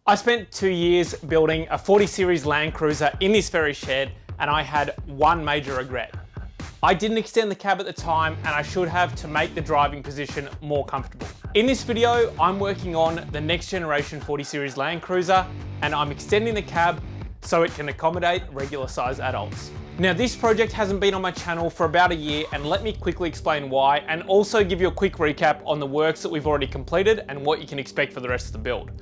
I spent 2 years building a 40 series Landcruiser in this very shed, and I had one major regret. I didn't extend the cab at the time, and I should have, to make the driving position more comfortable. In this video, I'm working on the next generation 40 series Landcruiser, and I'm extending the cab so it can accommodate regular size adults. Now, this project hasn't been on my channel for about a year, and let me quickly explain why, and also give you a quick recap on the works that we've already completed and what you can expect for the rest of the build.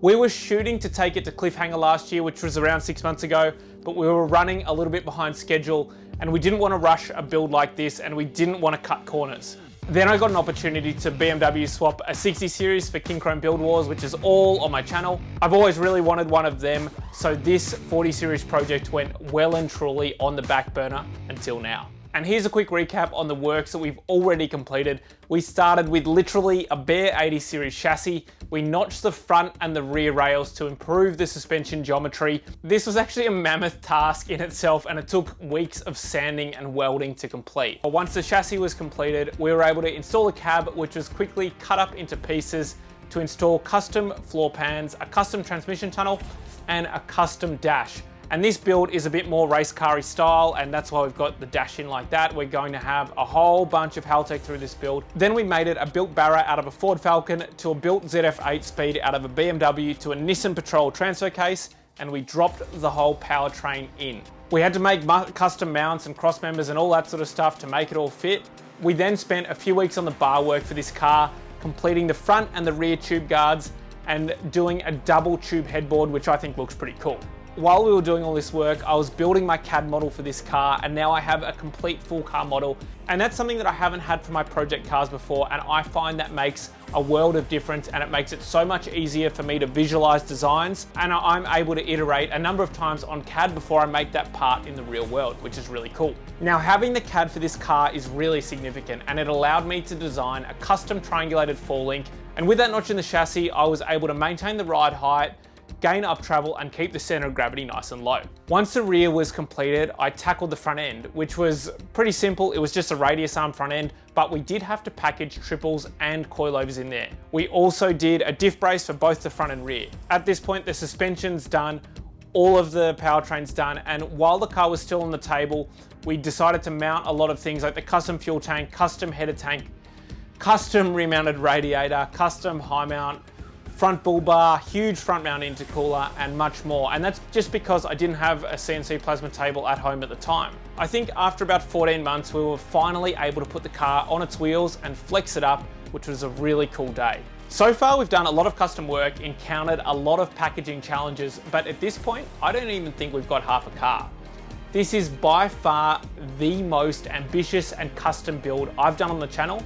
We were shooting to take it to cliffhanger last year, which was around 6 months ago, but we were running a little bit behind schedule, and we didn't want to rush a build like this, and we didn't want to cut corners. Then I got an opportunity to BMW swap a 60 series for Kincrome Build Wars, which is all on my channel. I've always really wanted one of them, so this 40 series project went well and truly on the back burner until now. And here's a quick recap on the works that we've already completed. We started with literally a bare 80 series chassis. We notched the front and the rear rails to improve the suspension geometry. This was actually a mammoth task in itself, and it took weeks of sanding and welding to complete. But once the chassis was completed, we were able to install a cab, which was quickly cut up into pieces to install custom floor pans, a custom transmission tunnel, and a custom dash. And this build is a bit more race car-y style, and that's why we've got the dash in like that. We're going to have a whole bunch of Haltech through this build. Then we made it a built Barra out of a Ford Falcon, to a built ZF 8-speed out of a BMW, to a Nissan Patrol transfer case, and we dropped the whole powertrain in. We had to make custom mounts and cross members and all that sort of stuff to make it all fit. We then spent a few weeks on the bar work for this car, completing the front and the rear tube guards and doing a double tube headboard, which I think looks pretty cool. While we were doing all this work, I was building my CAD model for this car, and now I have a complete full car model. And that's something that I haven't had for my project cars before, and I find that makes a world of difference, and it makes it so much easier for me to visualize designs, and I'm able to iterate a number of times on CAD before I make that part in the real world, which is really cool. Now, having the CAD for this car is really significant, and it allowed me to design a custom triangulated four link. And with that notch in the chassis, I was able to maintain the ride height, gain up travel, and keep the center of gravity nice and low. Once the rear was completed, I tackled the front end, which was pretty simple. It was just a radius arm front end, but we did have to package triples and coilovers in there. We also did a diff brace for both the front and rear. At this point, the suspension's done, all of the powertrain's done, and while the car was still on the table, we decided to mount a lot of things like the custom fuel tank, custom header tank, custom rear-mounted radiator, custom high mount, front bull bar, huge front mount intercooler, and much more. And that's just because I didn't have a CNC plasma table at home at the time. I think after about 14 months, we were finally able to put the car on its wheels and flex it up, which was a really cool day. So far, we've done a lot of custom work, encountered a lot of packaging challenges, but at this point, I don't even think we've got half a car. This is by far the most ambitious and custom build I've done on the channel,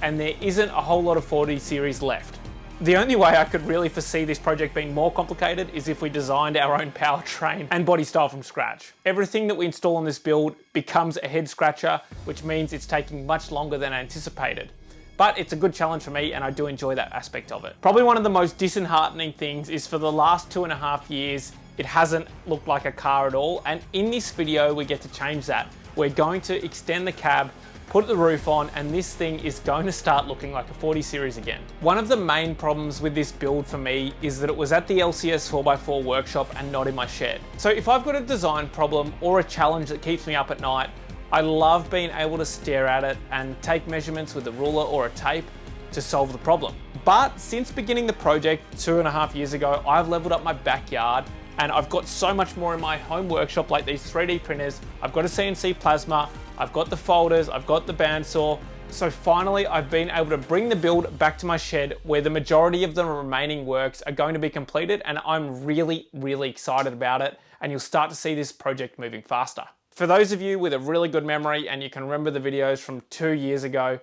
and there isn't a whole lot of 40 series left. The only way I could really foresee this project being more complicated is if we designed our own powertrain and body style from scratch. Everything that we install on this build becomes a head scratcher, which means it's taking much longer than anticipated. But it's a good challenge for me, and I do enjoy that aspect of it. Probably one of the most disheartening things is for the last 2.5 years, it hasn't looked like a car at all. And in this video, we get to change that. We're going to extend the cab, put the roof on, and this thing is going to start looking like a 40 series again. One of the main problems with this build for me is that it was at the LCS 4x4 workshop and not in my shed. So if I've got a design problem or a challenge that keeps me up at night, I love being able to stare at it and take measurements with a ruler or a tape to solve the problem. But since beginning the project 2.5 years ago, I've leveled up my backyard, and I've got so much more in my home workshop, like these 3D printers. I've got a CNC plasma, I've got the folders, I've got the bandsaw. So finally, I've been able to bring the build back to my shed, where the majority of the remaining works are going to be completed, and I'm really, really excited about it, and you'll start to see this project moving faster. For those of you with a really good memory and you can remember the videos from 2 years ago,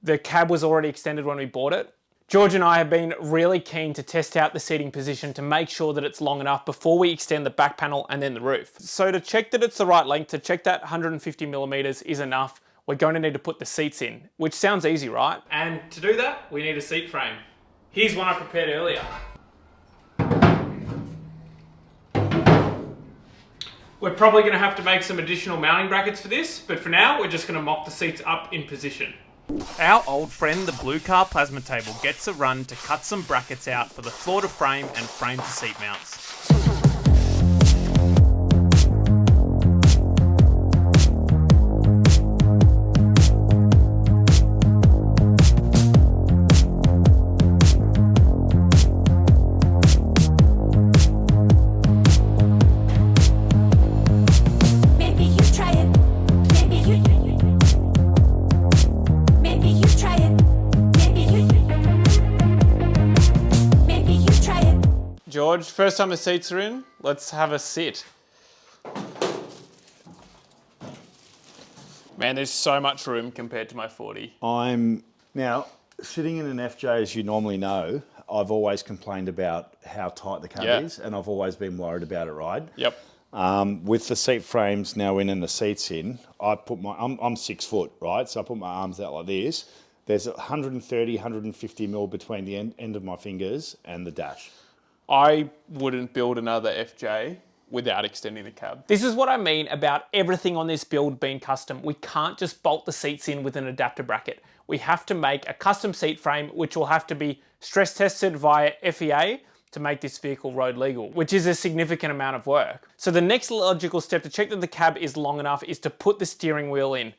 the cab was already extended when we bought it. George and I have been really keen to test out the seating position to make sure that it's long enough before we extend the back panel and then the roof. So to check that it's the right length, to check that 150 millimeters is enough, we're going to need to put the seats in, which sounds easy, right? And to do that, we need a seat frame. Here's one I prepared earlier. We're probably going to have to make some additional mounting brackets for this, but for now, we're just going to mock the seats up in position. Our old friend, the blue car plasma table, gets a run to cut some brackets out for the floor to frame and frame to seat mounts. George, first time the seats are in, let's have a sit. Man, there's so much room compared to my 40. Now, sitting in an FJ, as you normally know, I've always complained about how tight the cab is, and I've always been worried about it, right? Yep. With the seat frames now in and the seats in, I'm 6 foot, right? So I put my arms out like this. There's 130, 150 mil between the end of my fingers and the dash. I wouldn't build another FJ without extending the cab. This is what I mean about everything on this build being custom. We can't just bolt the seats in with an adapter bracket. We have to make a custom seat frame, which will have to be stress tested via FEA to make this vehicle road legal, which is a significant amount of work. So the next logical step to check that the cab is long enough is to put the steering wheel in.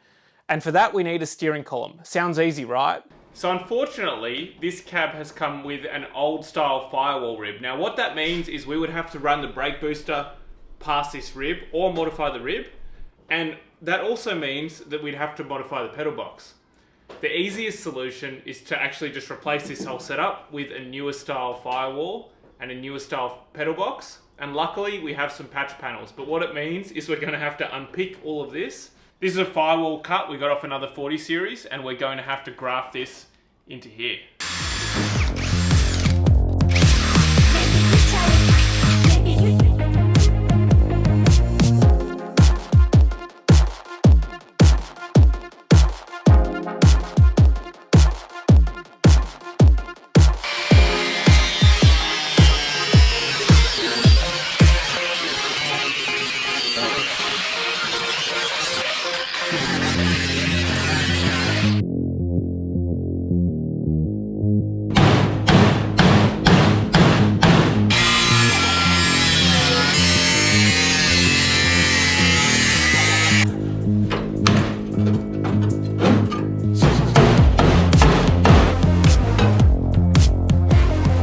And for that, we need a steering column. Sounds easy, right? So unfortunately, this cab has come with an old style firewall rib. Now what that means is we would have to run the brake booster past this rib or modify the rib. And that also means that we'd have to modify the pedal box. The easiest solution is to actually just replace this whole setup with a newer style firewall and a newer style pedal box. And luckily we have some patch panels, but what it means is we're gonna have to unpick all of this. This is a firewall cut we got off another 40 series, and we're going to have to graft this into here.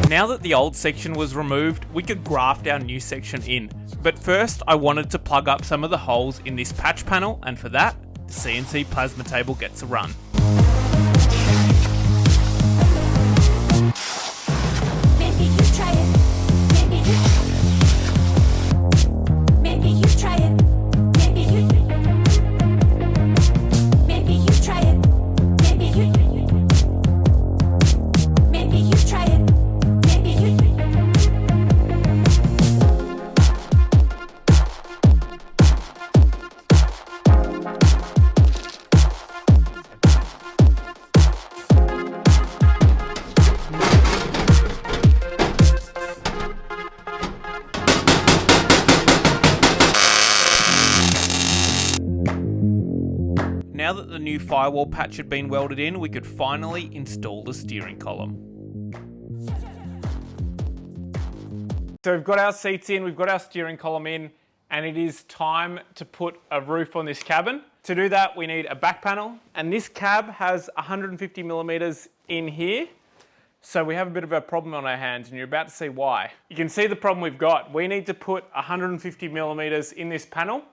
Now that the old section was removed, we could graft our new section in. But first, I wanted to plug up some of the holes in this patch panel, and for that, the CNC plasma table gets a run. Now that the new firewall patch had been welded in, we could finally install the steering column. So we've got our seats in, we've got our steering column in, and it is time to put a roof on this cabin. To do that, we need a back panel, and this cab has 150 millimeters in here. So we have a bit of a problem on our hands, and you're about to see why. You can see the problem we've got. We need to put 150 millimeters in this panel.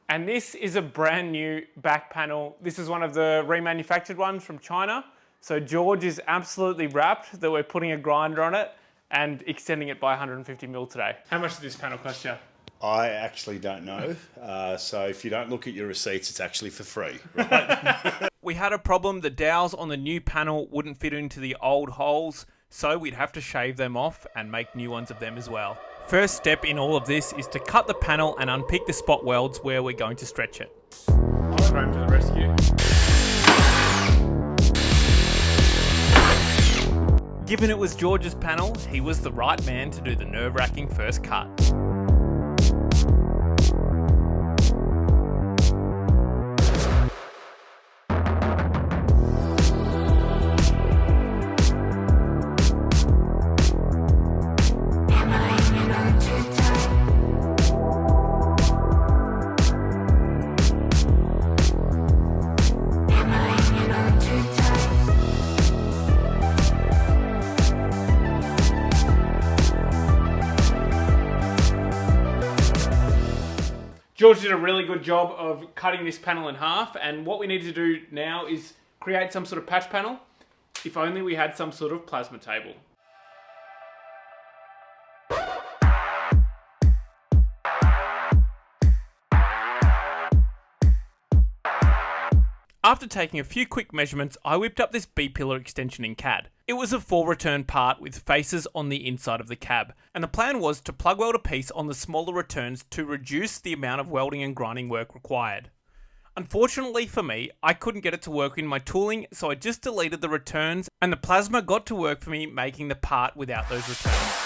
And this is a brand new back panel. This is one of the remanufactured ones from China. So George is absolutely rapt that we're putting a grinder on it and extending it by 150 mil today. How much did this panel cost you? I actually don't know. So if you don't look at your receipts, it's actually for free, right? We had a problem. The dowels on the new panel wouldn't fit into the old holes, so we'd have to shave them off and make new ones of them as well. First step in all of this is to cut the panel and unpick the spot welds where we're going to stretch it. Kincrome to the rescue. Given it was George's panel, he was the right man to do the nerve-wracking first cut. George did a really good job of cutting this panel in half, and what we need to do now is create some sort of patch panel. If only we had some sort of plasma table. After taking a few quick measurements, I whipped up this B-pillar extension in CAD. It was a 4-return part with faces on the inside of the cab, and the plan was to plug weld a piece on the smaller returns to reduce the amount of welding and grinding work required. Unfortunately for me, I couldn't get it to work in my tooling, so I just deleted the returns, and the plasma got to work for me making the part without those returns.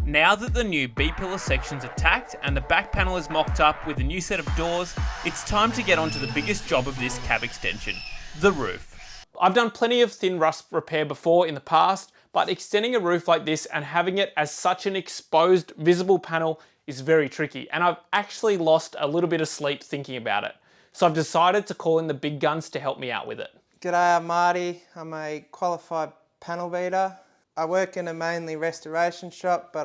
Now that the new B-pillar section's are tacked and the back panel is mocked up with a new set of doors, it's time to get on to the biggest job of this cab extension, the roof. I've done plenty of thin rust repair before in the past, but extending a roof like this and having it as such an exposed, visible panel is very tricky, and I've actually lost a little bit of sleep thinking about it. So I've decided to call in the big guns to help me out with it. G'day, I'm Marty. I'm a qualified panel beater. I work in a mainly restoration shop, but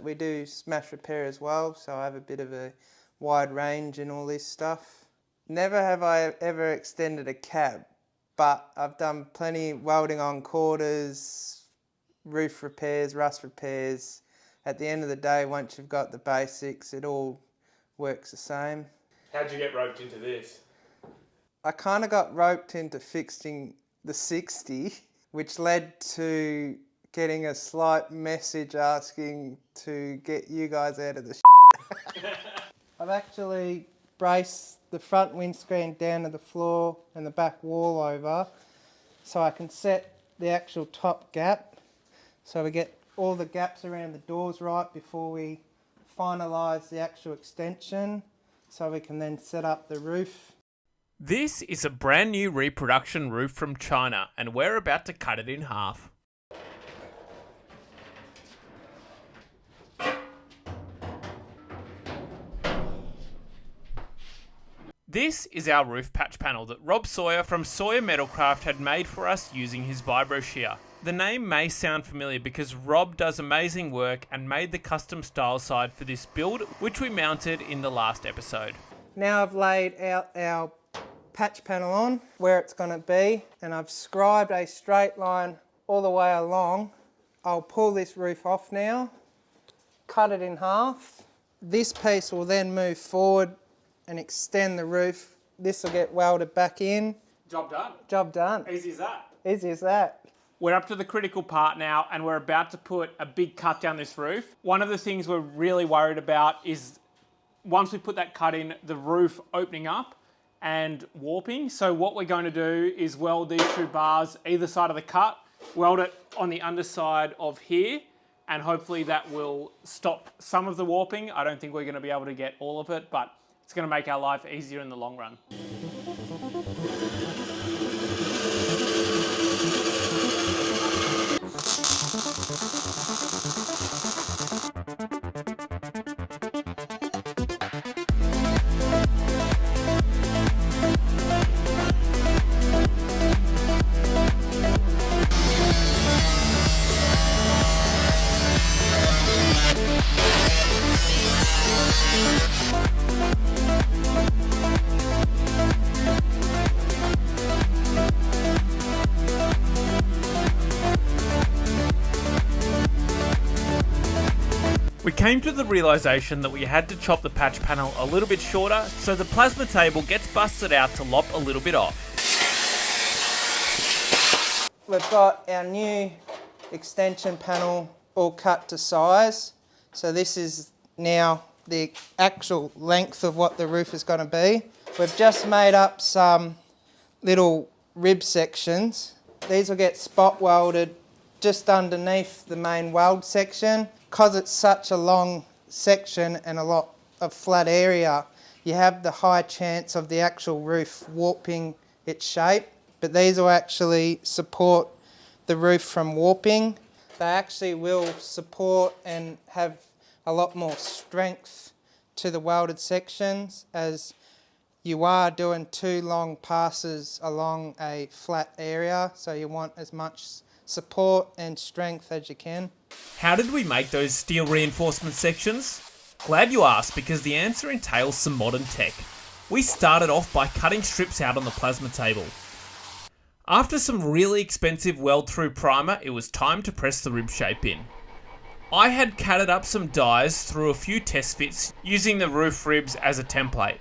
we do smash repair as well, so I have a bit of a wide range in all this stuff. Never have I ever extended a cab, but I've done plenty welding on quarters, roof repairs, rust repairs. At the end of the day, once you've got the basics, it all works the same. How'd you get roped into this? I kind of got roped into fixing the 60, which led to getting a slight message asking to get you guys out of the I've actually braced the front windscreen down to the floor and the back wall over so I can set the actual top gap, so we get all the gaps around the doors right before we finalise the actual extension, so we can then set up the roof. This is a brand new reproduction roof from China, and we're about to cut it in half. This is our roof patch panel that Rob Sawyer from Sawyer Metalcraft had made for us using his Vibro shear. The name may sound familiar because Rob does amazing work and made the custom style side for this build, which we mounted in the last episode. Now I've laid out our patch panel on where it's going to be, and I've scribed a straight line all the way along. I'll pull this roof off now, cut it in half. This piece will then move forward and extend the roof. This will get welded back in. Job done. Job done. Easy as that. Easy as that. We're up to the critical part now, and we're about to put a big cut down this roof. One of the things we're really worried about is once we put that cut in, the roof opening up and warping. So what we're going to do is weld these two bars either side of the cut, weld it on the underside of here, and hopefully that will stop some of the warping. I don't think we're going to be able to get all of it, but it's going to make our life easier in the long run. came to the realisation that we had to chop the patch panel a little bit shorter, so the plasma table gets busted out to lop a little bit off. We've got our new extension panel all cut to size. So this is now the actual length of what the roof is going to be. We've just made up some little rib sections. These will get spot welded just underneath the main weld section. Because it's such a long section and a lot of flat area, you have the high chance of the actual roof warping its shape. But these will actually support the roof from warping. They actually will support and have a lot more strength to the welded sections, as you are doing 2 long passes along a flat area, so you want as much support and strength as you can. How did we make those steel reinforcement sections? Glad you asked, because the answer entails some modern tech. We started off by cutting strips out on the plasma table. After some really expensive weld-through primer, it was time to press the rib shape in. I had catted up some dies through a few test fits using the roof ribs as a template.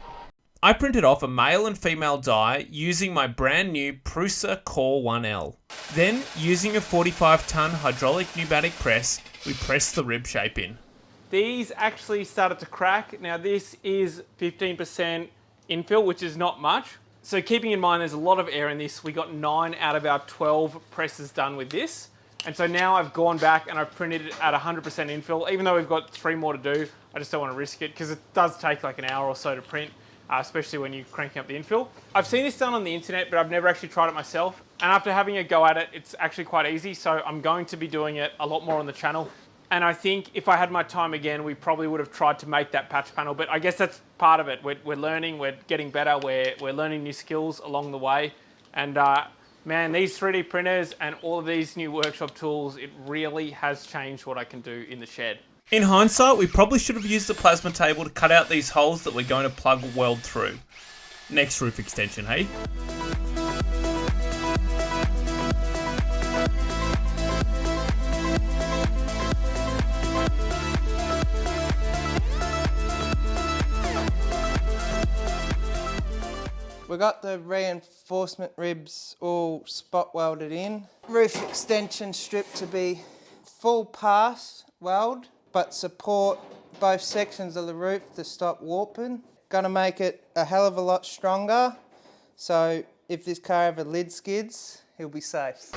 I printed off a male and female die using my brand new Prusa Core 1L. Then, using a 45-ton hydraulic pneumatic press, we pressed the rib shape in. These actually started to crack. Now this is 15% infill, which is not much. So keeping in mind there's a lot of air in this, we got 9 out of our 12 presses done with this. And so now I've gone back and I've printed it at 100% infill. Even though we've got 3 more to do, I just don't want to risk it because it does take like an hour or so to print. Especially when you're cranking up the infill. I've seen this done on the internet, but I've never actually tried it myself. And after having a go at it, it's actually quite easy. So I'm going to be doing it a lot more on the channel. And I think if I had my time again, we probably would have tried to make that patch panel. But I guess that's part of it. We're learning, we're getting better, we're learning new skills along the way. And man, these 3D printers and all of these new workshop tools, it really has changed what I can do in the shed. In hindsight, we probably should have used the plasma table to cut out these holes that we're going to plug weld through. Next roof extension, hey? We got the reinforcement ribs all spot welded in. Roof extension strip to be full pass weld, but support both sections of the roof to stop warping. Gonna make it a hell of a lot stronger, so if this car ever lid skids, he'll be safe.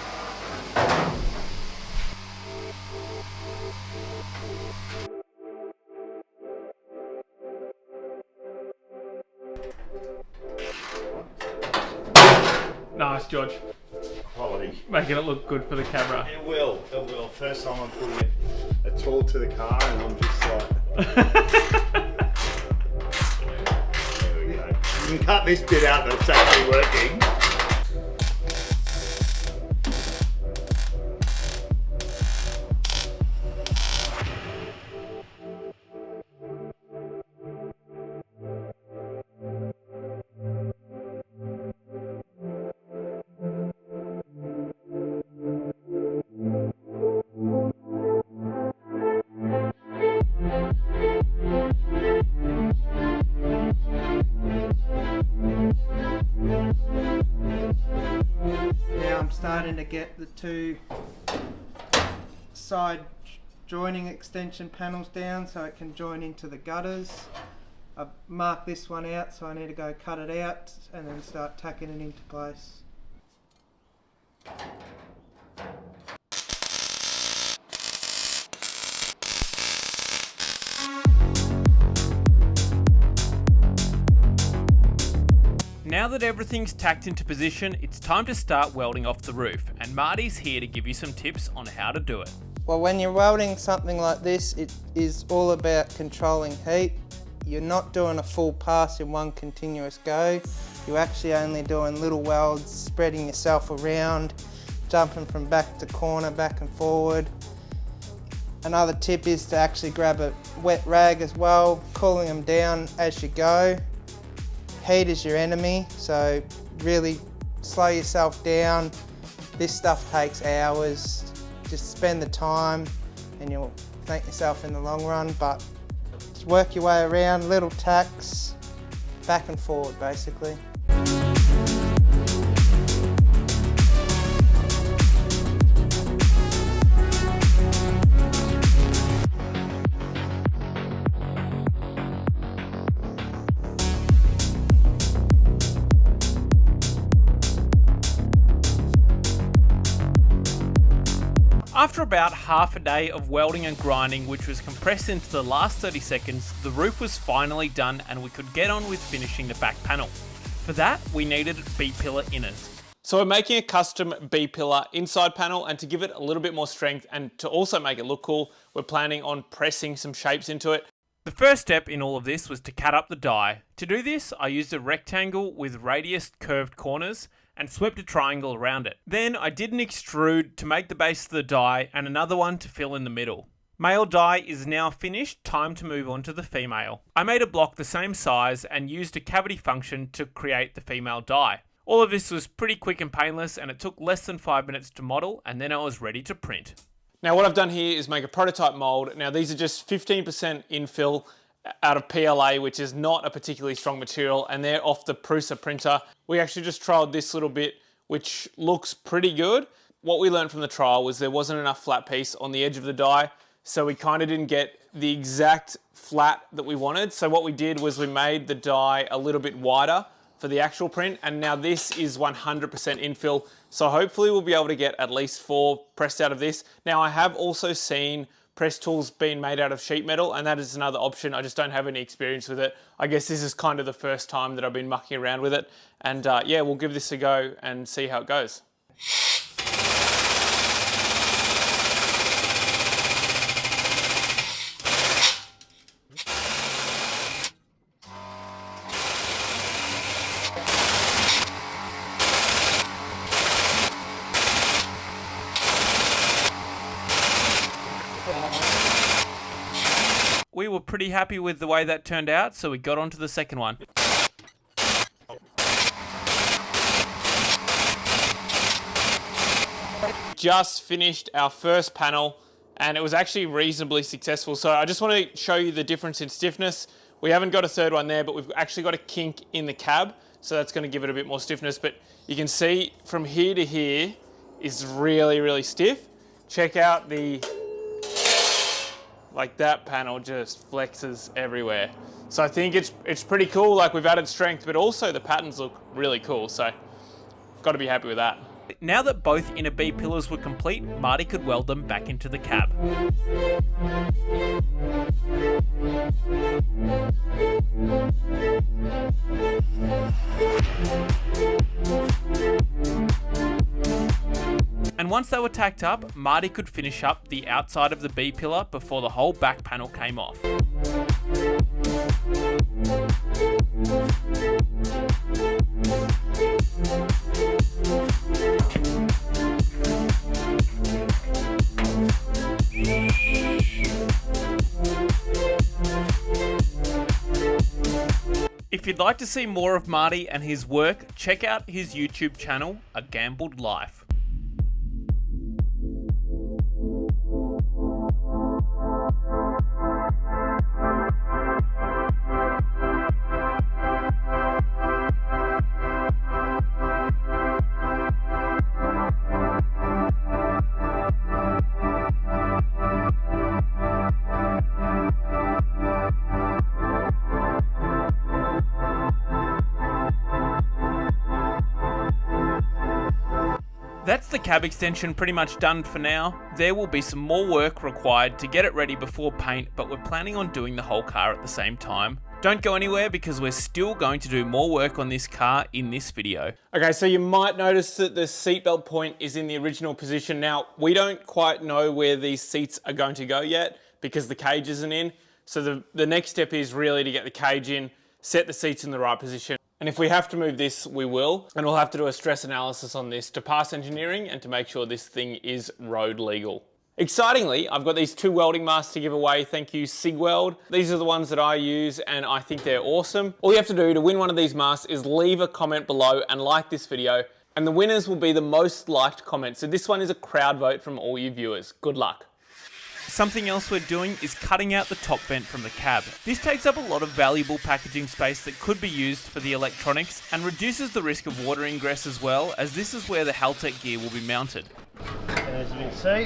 Nice, George. Quality. Making it look good for the camera. It will. First time I'm putting a tool to the car and I'm just like... There we go. You can cut this bit out that's actually working. Starting to get the 2 side joining extension panels down so it can join into the gutters. I've marked this one out, so I need to go cut it out and then start tacking it into place. Now that everything's tacked into position, it's time to start welding off the roof, and Marty's here to give you some tips on how to do it. Well, when you're welding something like this, it is all about controlling heat. You're not doing a full pass in one continuous go. You're actually only doing little welds, spreading yourself around, jumping from back to corner, back and forward. Another tip is to actually grab a wet rag as well, cooling them down as you go. Heat is your enemy, so really slow yourself down. This stuff takes hours. Just spend the time and you'll thank yourself in the long run, but just work your way around, little tacks, back and forward basically. After about half a day of welding and grinding, which was compressed into the last 30 seconds, the roof was finally done and we could get on with finishing the back panel. For that, we needed B-pillar inners. So we're making a custom B-pillar inside panel, and to give it a little bit more strength and to also make it look cool, we're planning on pressing some shapes into it. The first step in all of this was to cut up the die. To do this, I used a rectangle with radius curved corners and swept a triangle around it. Then I did an extrude to make the base of the die and another one to fill in the middle. Male die is now finished, time to move on to the female. I made a block the same size and used a cavity function to create the female die. All of this was pretty quick and painless, and it took less than 5 minutes to model, and then I was ready to print. Now what I've done here is make a prototype mold. Now these are just 15% infill out of PLA, which is not a particularly strong material, and they're off the Prusa printer. We actually just trialed this little bit, which looks pretty good. What we learned from the trial was there wasn't enough flat piece on the edge of the die, so we kind of didn't get the exact flat that we wanted. So what we did was we made the die a little bit wider for the actual print, and now this is 100% infill, so hopefully we'll be able to get at least 4 pressed out of this. Now I have also seen press tools being made out of sheet metal, and that is another option. I just don't have any experience with it. I guess this is kind of the first time that I've been mucking around with it, and yeah, we'll give this a go and see how it goes. We were pretty happy with the way that turned out, so we got on to the second one. Just finished our first panel, and it was actually reasonably successful. So I just want to show you the difference in stiffness. We haven't got a third one there, but we've actually got a kink in the cab, so that's going to give it a bit more stiffness. But you can see from here to here is really, really stiff. Check out like that panel just flexes everywhere. So I think it's pretty cool. Like, we've added strength, but also the patterns look really cool. So got to be happy with that. Now that both inner B pillars were complete, Marty could weld them back into the cab. And once they were tacked up, Marty could finish up the outside of the B pillar before the whole back panel came off. If you'd like to see more of Marty and his work, check out his YouTube channel, A Gambled Life. That's the cab extension pretty much done for now. There will be some more work required to get it ready before paint, but we're planning on doing the whole car at the same time. Don't go anywhere because we're still going to do more work on this car in this video. Okay, so you might notice that the seatbelt point is in the original position. Now, we don't quite know where these seats are going to go yet because the cage isn't in. So the next step is really to get the cage in, set the seats in the right position. And if we have to move this, we will. And we'll have to do a stress analysis on this to pass engineering and to make sure this thing is road legal. Excitingly, I've got these 2 welding masks to give away. Thank you, SigWeld. These are the ones that I use and I think they're awesome. All you have to do to win one of these masks is leave a comment below and like this video, and the winners will be the most liked comment. So this one is a crowd vote from all you viewers. Good luck. Something else we're doing is cutting out the top vent from the cab. This takes up a lot of valuable packaging space that could be used for the electronics and reduces the risk of water ingress as well, as this is where the Haltech gear will be mounted. And as you can see,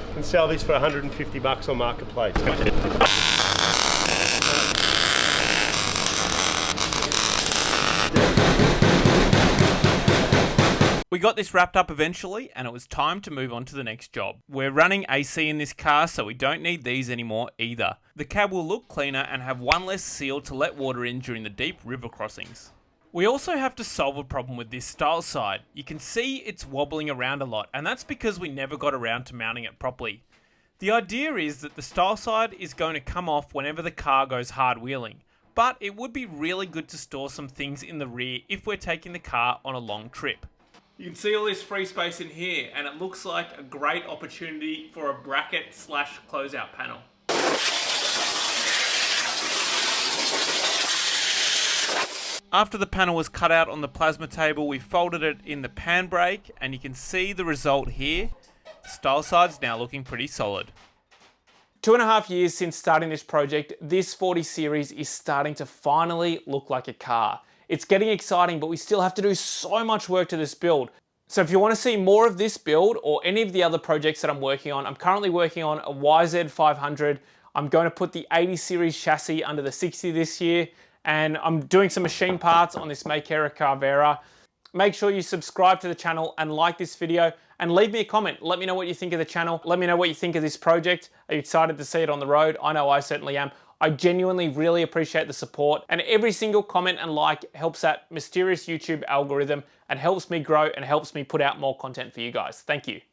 you can sell this for $150 on Marketplace. We got this wrapped up eventually, and it was time to move on to the next job. We're running AC in this car, so we don't need these anymore either. The cab will look cleaner and have one less seal to let water in during the deep river crossings. We also have to solve a problem with this style side. You can see it's wobbling around a lot, and that's because we never got around to mounting it properly. The idea is that the style side is going to come off whenever the car goes hard wheeling, but it would be really good to store some things in the rear if we're taking the car on a long trip. You can see all this free space in here, and it looks like a great opportunity for a bracket slash closeout panel. After the panel was cut out on the plasma table, we folded it in the pan brake, and you can see the result here. The style side's now looking pretty solid. 2.5 years since starting this project, this 40 series is starting to finally look like a car. It's getting exciting, but we still have to do so much work to this build. So if you want to see more of this build or any of the other projects that I'm working on, I'm currently working on a YZ500. I'm going to put the 80 series chassis under the 60 this year, and I'm doing some machine parts on this Make Era Carvera. Make sure you subscribe to the channel and like this video, and leave me a comment. Let me know what you think of the channel. Let me know what you think of this project. Are you excited to see it on the road? I know I certainly am. I genuinely really appreciate the support, and every single comment and like helps that mysterious YouTube algorithm and helps me grow and helps me put out more content for you guys. Thank you.